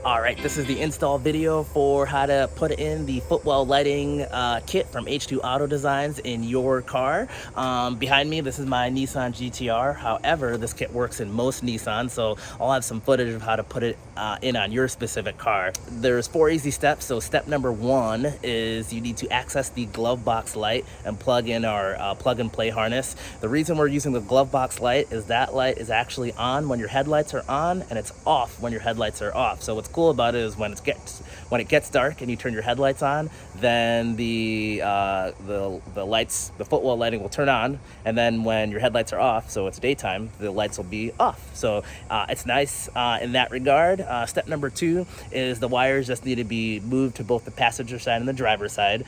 Alright, this is the install video for how to put in the Footwell lighting kit from H2 Auto Designs in your car. Behind me, this is my Nissan GTR. However, this kit works in most Nissans, so I'll have some footage of how to put it in on your specific car. There's 4 easy steps. So step number 1 is you need to access the glove box light and plug in our plug and play harness. The reason we're using the glove box light is that light is actually on when your headlights are on, and it's off when your headlights are off. So what's cool about it is when it gets dark and you turn your headlights on, then the lights, the Footwell lighting will turn on, and then when your headlights are off, so it's daytime, the lights will be off. So it's nice in that regard. Step number 2 is the wires just need to be moved to both the passenger side and the driver's side,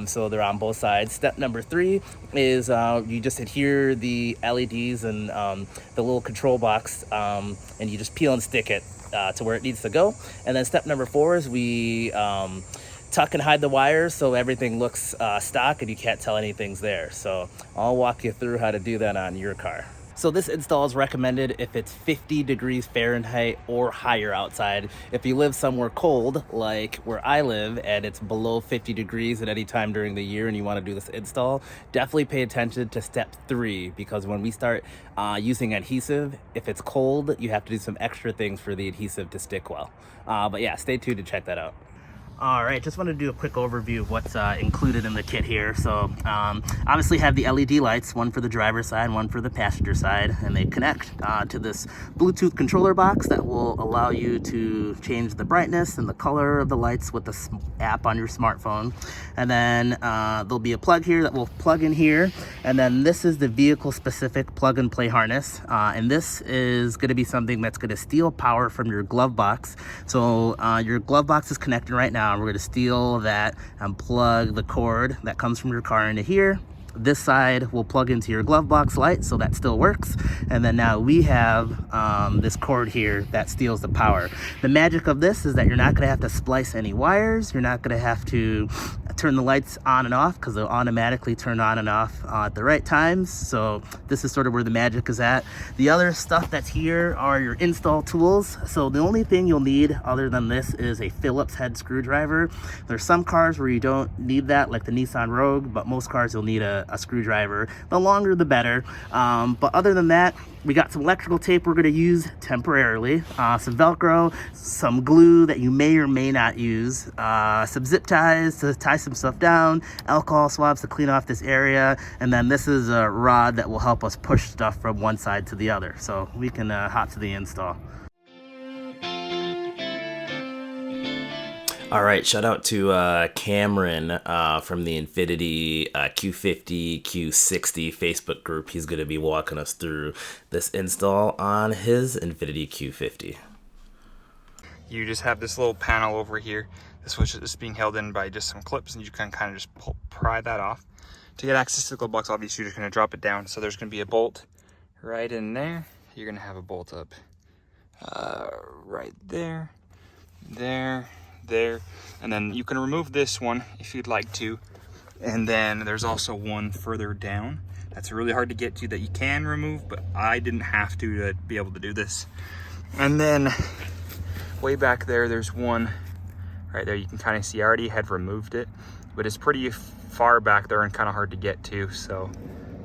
so they're on both sides. Step number 3 is you just adhere the LEDs and the little control box, and you just peel and stick it to where it needs to go. And then step number 4 is we tuck and hide the wires so everything looks stock and you can't tell anything's there. So I'll walk you through how to do that on your car. So this install is recommended if it's 50 degrees Fahrenheit or higher outside. If you live somewhere cold, like where I live, and it's below 50 degrees at any time during the year and you want to do this install, definitely pay attention to step 3, because when we start using adhesive, if it's cold, you have to do some extra things for the adhesive to stick well. But yeah, stay tuned to check that out. Alright, just wanted to do a quick overview of what's included in the kit here. So obviously have the LED lights, one for the driver's side, one for the passenger side, and they connect to this Bluetooth controller box that will allow you to change the brightness and the color of the lights with the app on your smartphone. And then there'll be a plug here that will plug in here, and then this is the vehicle specific plug and play harness, and this is going to be something that's going to steal power from your glove box. So your glove box is connected right now. We're going to steal that and plug the cord that comes from your car into here. This side will plug into your glove box light, so that still works. And then now we have this cord here that steals the power. The magic of this is that you're not going to have to splice any wires. You're not going to have to turn the lights on and off, because they'll automatically turn on and off at the right times. So this is sort of where the magic is at. The other stuff that's here are your install tools. So the only thing you'll need other than this is a Phillips head screwdriver. There's some cars where you don't need that, like the Nissan Rogue, but most cars you'll need a screwdriver. The longer the better. But other than that, we got some electrical tape we're going to use temporarily, some Velcro, some glue that you may or may not use, some zip ties to tie some stuff down, alcohol swabs to clean off this area, and then this is a rod that will help us push stuff from one side to the other. So we can hop to the install. All right, shout out to Cameron from the Infiniti Q50, Q60 Facebook group. He's going to be walking us through this install on his Infiniti Q50. You just have this little panel over here. This switch is being held in by just some clips, and you can kind of just pry that off. To get access to the glove box, obviously you're just going to drop it down. So there's going to be a bolt right in there. You're going to have a bolt up right there, there, and then you can remove this one if you'd like to. And then there's also one further down that's really hard to get to that you can remove, but I didn't have to be able to do this. And then way back there, there's one right there. You can kind of see I already had removed it, but it's pretty far back there and kind of hard to get to. So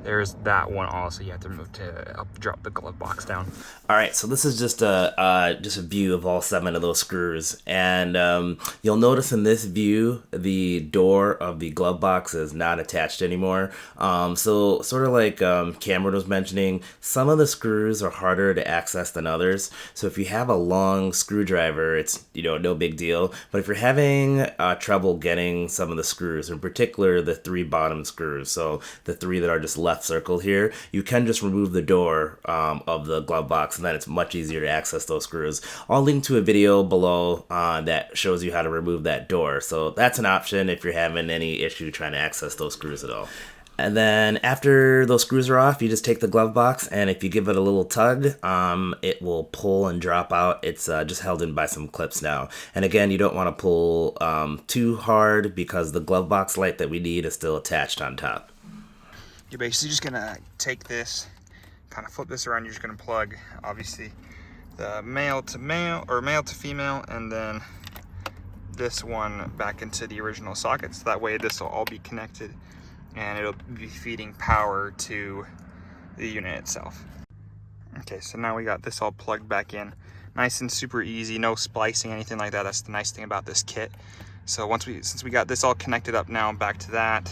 there's that one also. You have to move to drop the glove box down. All right, so this is just a view of all 7 of those screws, and you'll notice in this view the door of the glove box is not attached anymore. So sort of like Cameron was mentioning, some of the screws are harder to access than others. So if you have a long screwdriver, it's no big deal. But if you're having trouble getting some of the screws, in particular the 3 bottom screws, so the 3 that are just left circled here, you can just remove the door of the glove box, and then it's much easier to access those screws. I'll link to a video below that shows you how to remove that door. So that's an option if you're having any issue trying to access those screws at all. And then after those screws are off, you just take the glove box, and if you give it a little tug, it will pull and drop out. It's just held in by some clips now. And again, you don't want to pull too hard, because the glove box light that we need is still attached on top. You're basically just gonna take this, kind of flip this around. You're just gonna plug, obviously, the male to male, or male to female, and then this one back into the original socket. So that way this will all be connected and it'll be feeding power to the unit itself. Okay, so now we got this all plugged back in. Nice and super easy, no splicing, anything like that. That's the nice thing about this kit. So since we got this all connected up now, back to that,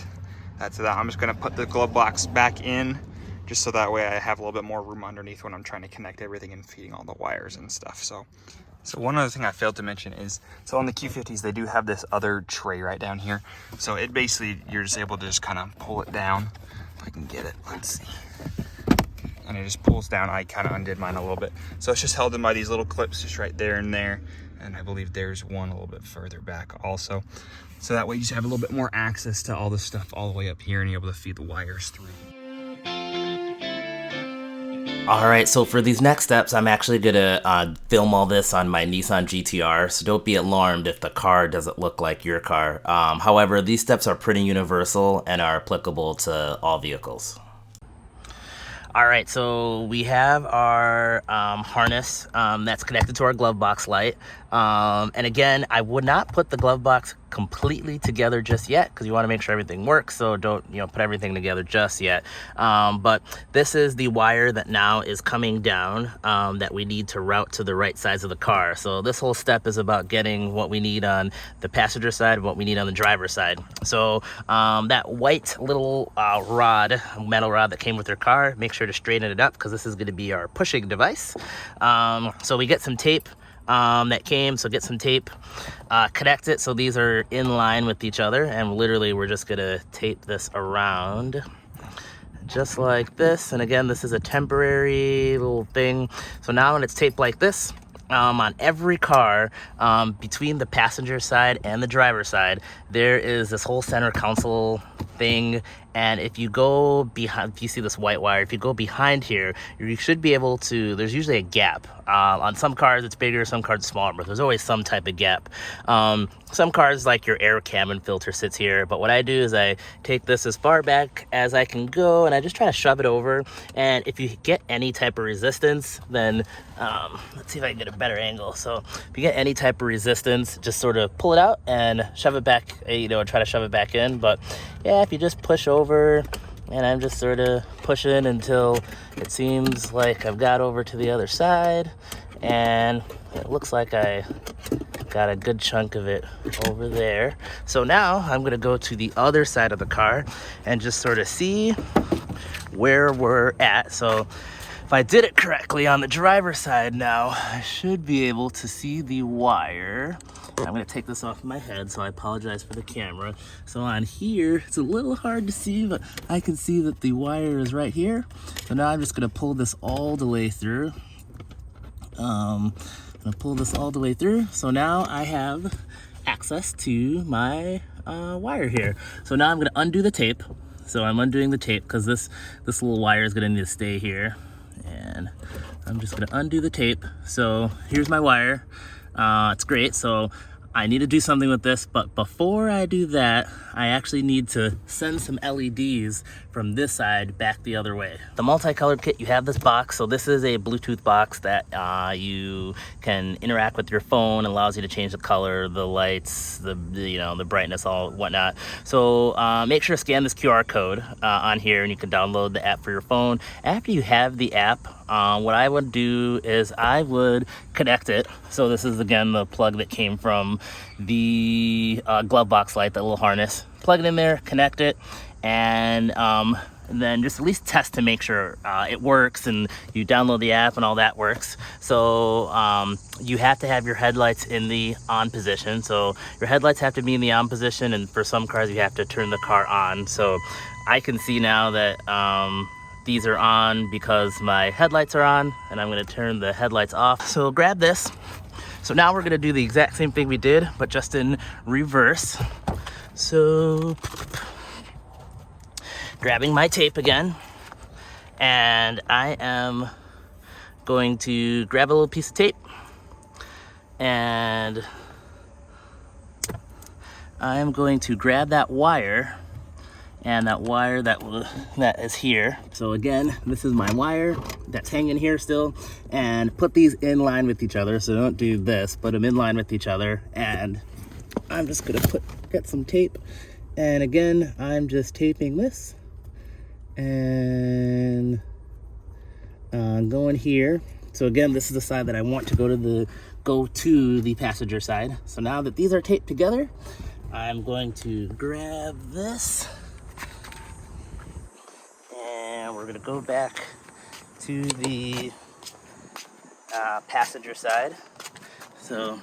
I'm just gonna put the glove box back in, just so that way I have a little bit more room underneath when I'm trying to connect everything and feeding all the wires and stuff. So one other thing I failed to mention is, so on the Q50s, they do have this other tray right down here. So it basically, you're just able to just kind of pull it down. If I can get it, let's see. And it just pulls down. I kind of undid mine a little bit. So it's just held in by these little clips just right there and there. And I believe there's one a little bit further back also. So that way you just have a little bit more access to all this stuff all the way up here and you're able to feed the wires through. All right, so for these next steps, I'm actually gonna film all this on my Nissan GTR, so don't be alarmed if the car doesn't look like your car. However, these steps are pretty universal and are applicable to all vehicles. All right, so we have our harness that's connected to our glove box light. And again, I would not put the glove box completely together just yet because you want to make sure everything works, so don't put everything together just yet. But this is the wire that now is coming down that we need to route to the right sides of the car. So this whole step is about getting what we need on the passenger side and what we need on the driver's side. So that white little metal rod that came with your car, make sure to straighten it up because this is going to be our pushing device. So we get some tape that came, so get some tape, connect it so these are in line with each other, and literally we're just gonna tape this around just like this. And again, this is a temporary little thing. So now when it's taped like this, on every car, between the passenger side and the driver's side, there is this whole center console thing. And if you go behind, if you see this white wire, if you go behind here, you should be able to, there's usually a gap. On some cars it's bigger, some cars smaller, but there's always some type of gap. Some cars, like your air cabin filter sits here, but what I do is I take this as far back as I can go and I just try to shove it over. And if you get any type of resistance, then let's see if I can get a better angle. So if you get any type of resistance, just sort of pull it out and shove it back, try to shove it back in. But yeah, if you just push over, and I'm just sort of pushing until it seems like I've got over to the other side, and it looks like I got a good chunk of it over there. So now I'm gonna go to the other side of the car and just sort of see where we're at. So if I did it correctly on the driver's side now, I should be able to see the wire. I'm gonna take this off my head, so I apologize for the camera. So on here, it's a little hard to see, but I can see that the wire is right here. So now I'm just gonna pull this all the way through. I'm gonna pull this all the way through. So now I have access to my wire here. So now I'm gonna undo the tape. So I'm undoing the tape because this little wire is gonna need to stay here. And I'm just gonna undo the tape. So here's my wire. It's great. So I need to do something with this, but before I do that, I actually need to send some LEDs from this side back the other way. The multicolored kit, you have this box. So this is a Bluetooth box that you can interact with your phone. It allows you to change the color, the lights, the brightness, all whatnot. So make sure to scan this QR code on here, and you can download the app for your phone. After you have the app, what I would do is I would connect it. So this is again the plug that came from the glove box light, that little harness. Plug it in there, connect it, and then just at least test to make sure it works, and you download the app and all that works. So you have to have your headlights in the on position. So your headlights have to be in the on position, and for some cars you have to turn the car on. So I can see now that these are on because my headlights are on, and I'm gonna turn the headlights off. So grab this. So now we're gonna do the exact same thing we did, but just in reverse. So grabbing my tape again, and I am going to grab a little piece of tape, and I am going to grab that wire and that wire that is here. So again, this is my wire that's hanging here still, and put these in line with each other. So don't do this, put them in line with each other. And I'm just gonna get some tape, and again, I'm just taping this and going here. So again, this is the side that I want to go to the passenger side. So now that these are taped together, I'm going to grab this, and we're gonna go back to the passenger side. So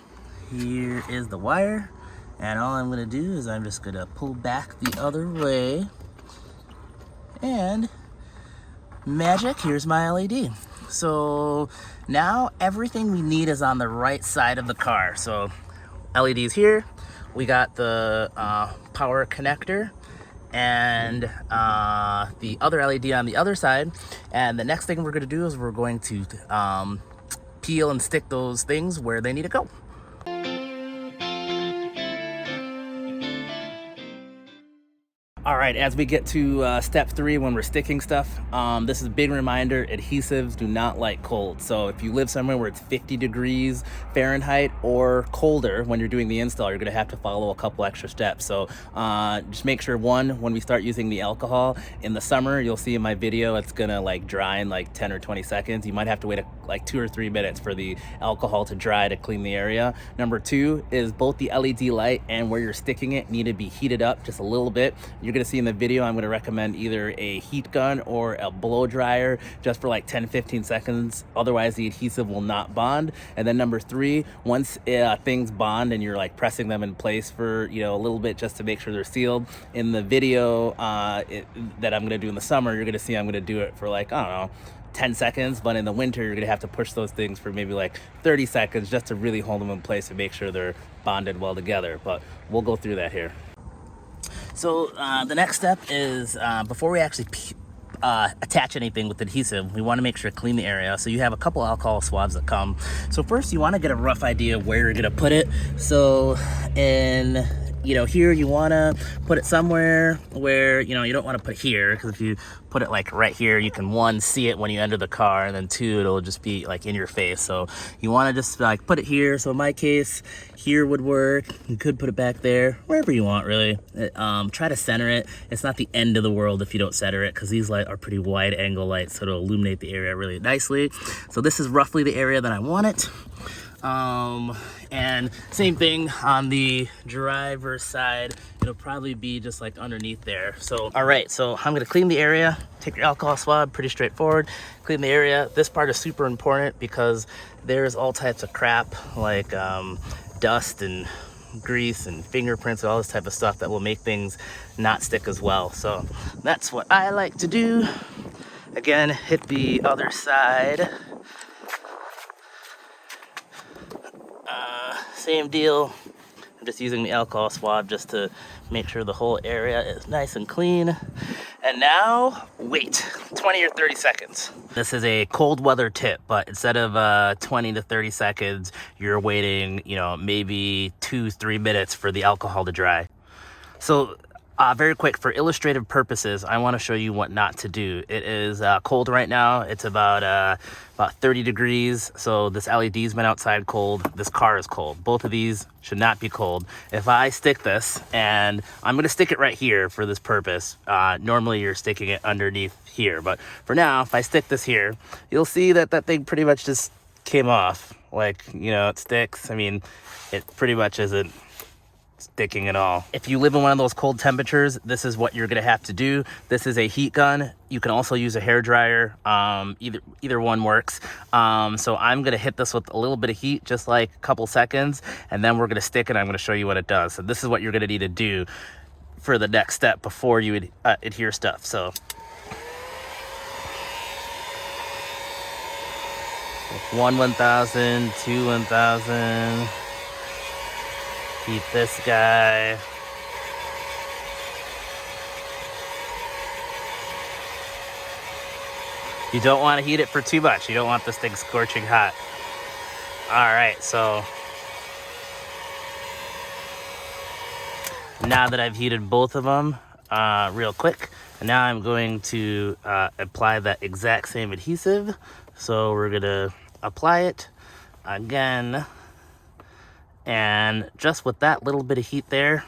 here is the wire, and all I'm gonna do is I'm just gonna pull back the other way, and magic, here's my LED. So now everything we need is on the right side of the car. So LEDs here, we got the power connector, and the other LED on the other side. And the next thing we're gonna do is we're going to peel and stick those things where they need to go. All right, as we get to step 3, when we're sticking stuff, this is a big reminder, adhesives do not like cold. So if you live somewhere where it's 50 degrees Fahrenheit or colder when you're doing the install, you're gonna have to follow a couple extra steps. So just make sure, one, when we start using the alcohol in the summer, you'll see in my video, it's gonna like dry in like 10 or 20 seconds. You might have to wait like 2 or 3 minutes for the alcohol to dry to clean the area. Number 2 is both the LED light and where you're sticking it need to be heated up just a little bit. You're gonna see in the video, I'm gonna recommend either a heat gun or a blow dryer just for like 10-15 seconds. Otherwise, the adhesive will not bond. And then number 3, once things bond and you're like pressing them in place for a little bit just to make sure they're sealed. In the video that I'm gonna do in the summer, you're gonna see I'm gonna do it for like, I don't know, 10 seconds, but in the winter you're gonna have to push those things for maybe like 30 seconds just to really hold them in place and make sure they're bonded well together. But we'll go through that here. So the next step is before we actually attach anything with adhesive, we want to make sure to clean the area. So you have a couple alcohol swabs that come. So first you want to get a rough idea of where you're gonna put it. So in here you want to put it somewhere where you don't want to put here, because if you put it like right here, you can, 1, see it when you enter the car, and then 2, it'll just be like in your face. So you want to just like put it here. So in my case, here would work. You could put it back there, wherever you want really. Try to center it. It's not the end of the world if you don't center it, because these lights are pretty wide angle lights, so it'll illuminate the area really nicely. So this is roughly the area that I want it. And same thing on the driver's side, it'll probably be just like underneath there. So all right, so I'm gonna clean the area. Take your alcohol swab, pretty straightforward. Clean the area. This part is super important because there's all types of crap like dust and grease and fingerprints and all this type of stuff that will make things not stick as well. So that's what I like to do. Again, hit the other side. Same deal. I'm just using the alcohol swab just to make sure the whole area is nice and clean. And now, wait 20 or 30 seconds. This is a cold weather tip, but instead of 20 to 30 seconds, you're waiting, maybe 2-3 minutes for the alcohol to dry. So very quick, for illustrative purposes, I want to show you what not to do. It is cold right now. It's about 30 degrees. So this LED's been outside cold. This car is cold. Both of these should not be cold. If I stick this, and I'm going to stick it right here for this purpose. Normally you're sticking it underneath here, but for now, if I stick this here, you'll see that that thing pretty much just came off. Like, it sticks. I mean, it pretty much isn't sticking at all. If you live in one of those cold temperatures, this is what you're gonna have to do. This is a heat gun. You can also use a hair dryer. Either one works. So I'm gonna hit this with a little bit of heat, just like a couple seconds, and then we're gonna stick it. I'm gonna show you what it does. So this is what you're gonna need to do for the next step before you adhere stuff. So 1,000, 2,000. Heat this guy. You don't want to heat it for too much. You don't want this thing scorching hot. All right, so now that I've heated both of them, real quick. And now I'm going to apply that exact same adhesive. So we're gonna apply it again. And just with that little bit of heat there,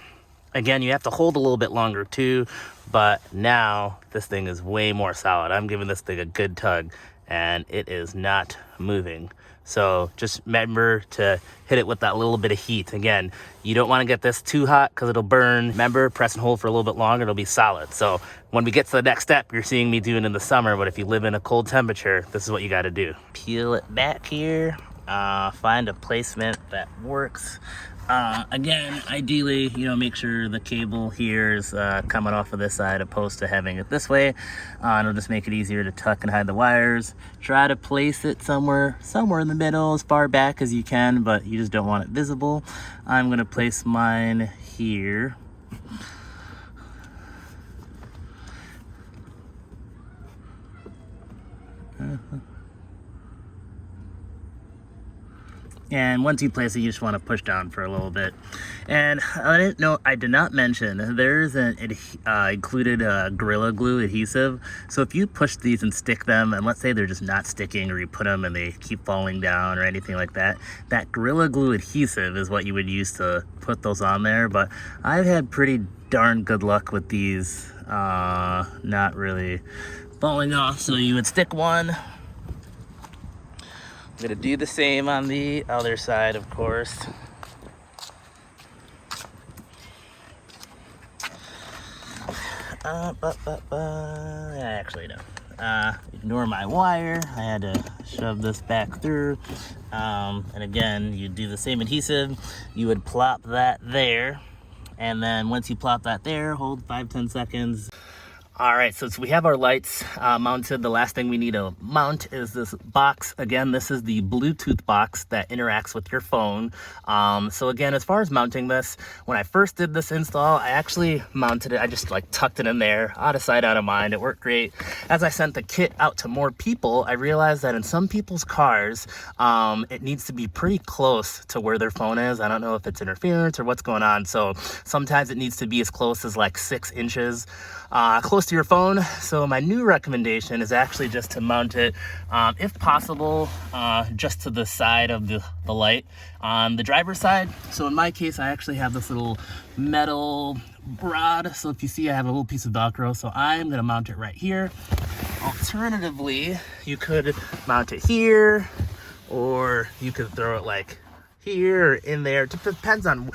again, you have to hold a little bit longer too, but now this thing is way more solid. I'm giving this thing a good tug and it is not moving. So just remember to hit it with that little bit of heat. Again, you don't want to get this too hot because it'll burn. Remember, press and hold for a little bit longer, it'll be solid. So when we get to the next step, you're seeing me doing in the summer, but if you live in a cold temperature, this is what you got to do. Peel it back here, find a placement that works. Again, ideally, make sure the cable here is coming off of this side opposed to having it this way. It'll just make it easier to tuck and hide the wires. Try to place it somewhere in the middle, as far back as you can, but you just don't want it visible. I'm going to place mine here. And once you place it, you just want to push down for a little bit. And I did not mention, there's an included Gorilla Glue adhesive. So if you push these and stick them, and let's say they're just not sticking, or you put them and they keep falling down or anything like that, that Gorilla Glue adhesive is what you would use to put those on there. But I've had pretty darn good luck with these not really falling off. So you would stick one. I'm gonna do the same on the other side, of course. Actually, no. Ignore my wire. I had to shove this back through. And again, you do the same adhesive. You would plop that there. And then once you plop that there, hold 5-10 seconds. All right, so we have our lights mounted. The last thing we need to mount is this box. Again, this is the Bluetooth box that interacts with your phone. So again, as far as mounting this, when I first did this install, I actually mounted it. I just tucked it in there, out of sight, out of mind. It worked great. As I sent the kit out to more people, I realized that in some people's cars, it needs to be pretty close to where their phone is. I don't know if it's interference or what's going on. So sometimes it needs to be as close as 6 inches close to your phone. So my new recommendation is actually just to mount it, if possible, just to the side of the light on the driver's side. So in my case, I actually have this little metal rod. So if you see, I have a little piece of Velcro. So I'm going to mount it right here. Alternatively, you could mount it here, or you could throw it here or in there. It depends on,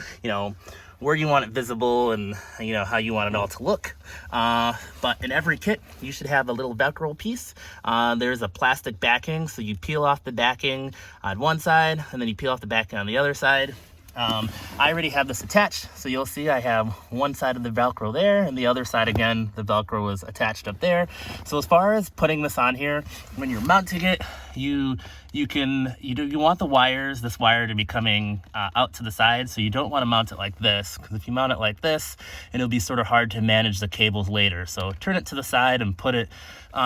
where you want it visible and how you want it all to look. But in every kit, you should have a little Velcro piece. There's a plastic backing, so you peel off the backing on one side and then you peel off the backing on the other side. I already have this attached, so you'll see I have one side of the Velcro there, and the other side, again, the Velcro was attached up there. So as far as putting this on here, when you're mounting it, you want the wires, this wire, to be coming out to the side. So you don't want to mount it like this, because if you mount it like this, it'll be sort of hard to manage the cables later. So turn it to the side and put it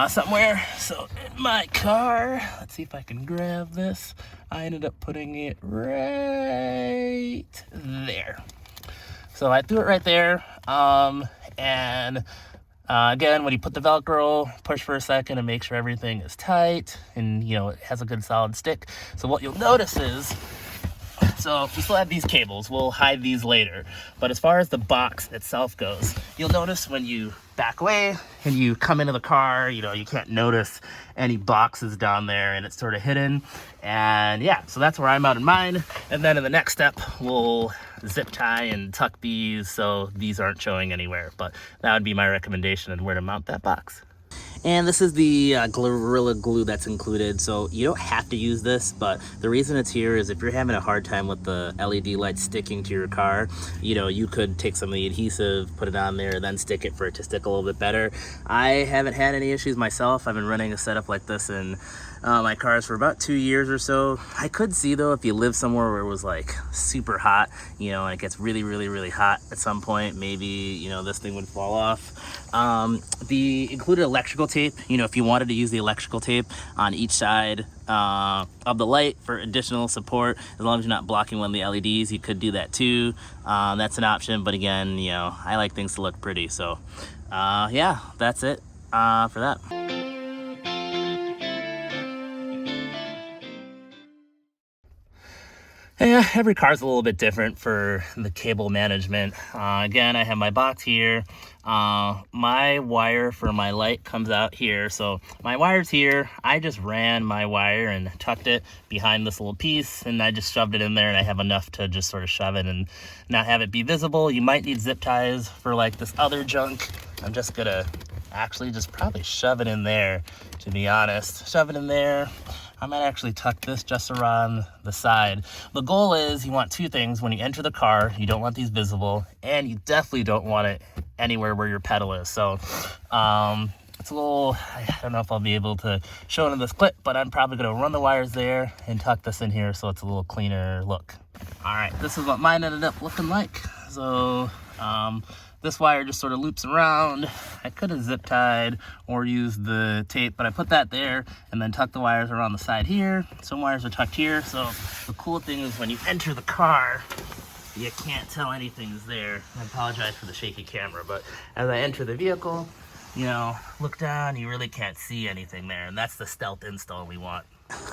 somewhere. So in my car, let's see if I can grab this. I ended up putting it right there. So I threw it right there. Again, when you put the Velcro, push for a second and make sure everything is tight and, it has a good solid stick. So what you'll notice is, so we still have these cables. We'll hide these later. But as far as the box itself goes, you'll notice when you back away and you come into the car, you can't notice any boxes down there and it's sort of hidden. And yeah, so that's where I mounted mine. And then in the next step, we'll zip tie and tuck these so these aren't showing anywhere. But that would be my recommendation on where to mount that box. And this is the Gorilla Glue that's included, so you don't have to use this, but the reason it's here is if you're having a hard time with the LED lights sticking to your car, you could take some of the adhesive, put it on there, then stick it for it to stick a little bit better. I haven't had any issues myself. I've been running a setup like this in my cars for about 2 years or so. I could see though, if you live somewhere where it was like super hot, you know, and it gets really, really, really hot at some point, maybe, you know, this thing would fall off. The included electrical tape, you know, if you wanted to use the electrical tape on each side of the light for additional support, as long as you're not blocking one of the LEDs, you could do that too. That's an option, but again, you know, I like things to look pretty, so yeah, that's it for that. Yeah, every car's a little bit different for the cable management. Again, I have my box here. My wire for my light comes out here. So my wire's here. I just ran my wire and tucked it behind this little piece, and I just shoved it in there, and I have enough to just sort of shove it and not have it be visible. You might need zip ties for like this other junk. I'm just gonna actually just probably shove it in there, to be honest. Shove it in there. I might actually tuck this just around the side. The goal is you want two things when you enter the car. You don't want these visible, and you definitely don't want it anywhere where your pedal is. So it's a little, I don't know if I'll be able to show it in this clip, but I'm probably gonna run the wires there and tuck this in here so it's a little cleaner look. All right, this is what mine ended up looking like. So this wire just sort of loops around. I could have zip tied or used the tape, but I put that there and then tucked the wires around the side here. Some wires are tucked here. So the cool thing is when you enter the car, you can't tell anything's there. I apologize for the shaky camera, but as I enter the vehicle, you know, look down, you really can't see anything there. And that's the stealth install we want.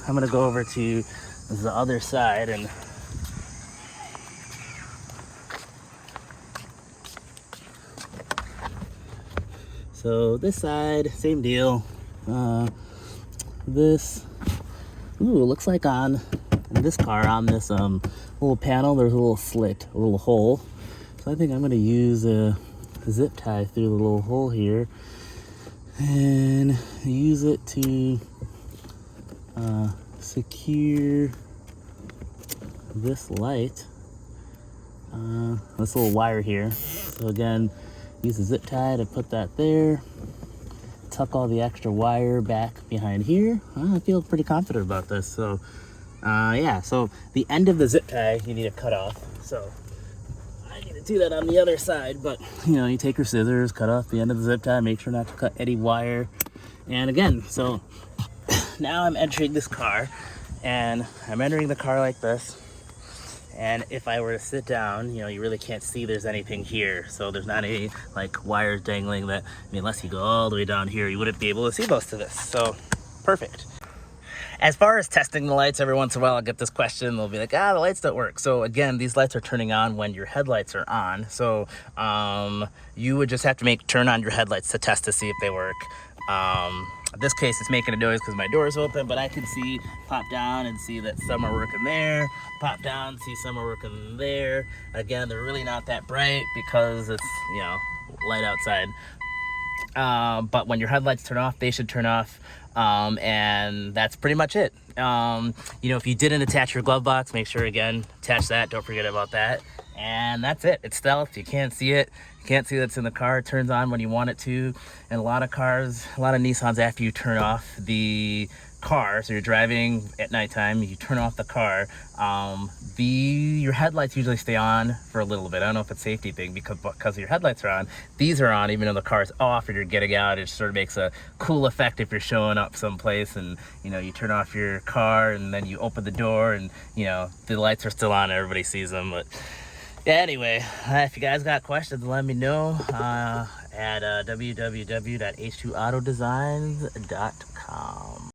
I'm gonna go over to the other side and so this side, same deal. This, ooh, it looks like on this car, on this little panel, there's a little slit, a little hole. So I think I'm gonna use a zip tie through the little hole here and use it to secure this light, this little wire here. So again, use a zip tie to put that there. Tuck all the extra wire back behind here. I feel pretty confident about this. So yeah, so the end of the zip tie you need to cut off. So I need to do that on the other side, but you know, you take your scissors, cut off the end of the zip tie, make sure not to cut any wire. And again, so now I'm entering this car, and I'm entering the car like this. And if I were to sit down, you know, you really can't see there's anything here. So there's not any like wires dangling that, I mean, unless you go all the way down here, you wouldn't be able to see most of this. So perfect. As far as testing the lights, every once in a while I'll get this question. They'll be like, the lights don't work. So again, these lights are turning on when your headlights are on. So you would just have to turn on your headlights to test to see if they work. In this case, it's making a noise because my door is open, but I can see, pop down and see that some are working there, pop down, see some are working there. Again, they're really not that bright because it's, you know, light outside. But when your headlights turn off, they should turn off. And that's pretty much it. You know, if you didn't attach your glove box, make sure, again, attach that. Don't forget about that. And that's it. It's stealth. You can't see it. You can't see that's in the car. It turns on when you want it to. And a lot of cars, a lot of Nissans, after you turn off the car, so you're driving at nighttime, you turn off the car, your headlights usually stay on for a little bit. I don't know if it's a safety thing because your headlights are on. These are on even though the car's off or you're getting out. It sort of makes a cool effect if you're showing up someplace and, you know, you turn off your car and then you open the door and, you know, the lights are still on and everybody sees them. But yeah, anyway, if you guys got questions, let me know at www.h2autodesigns.com.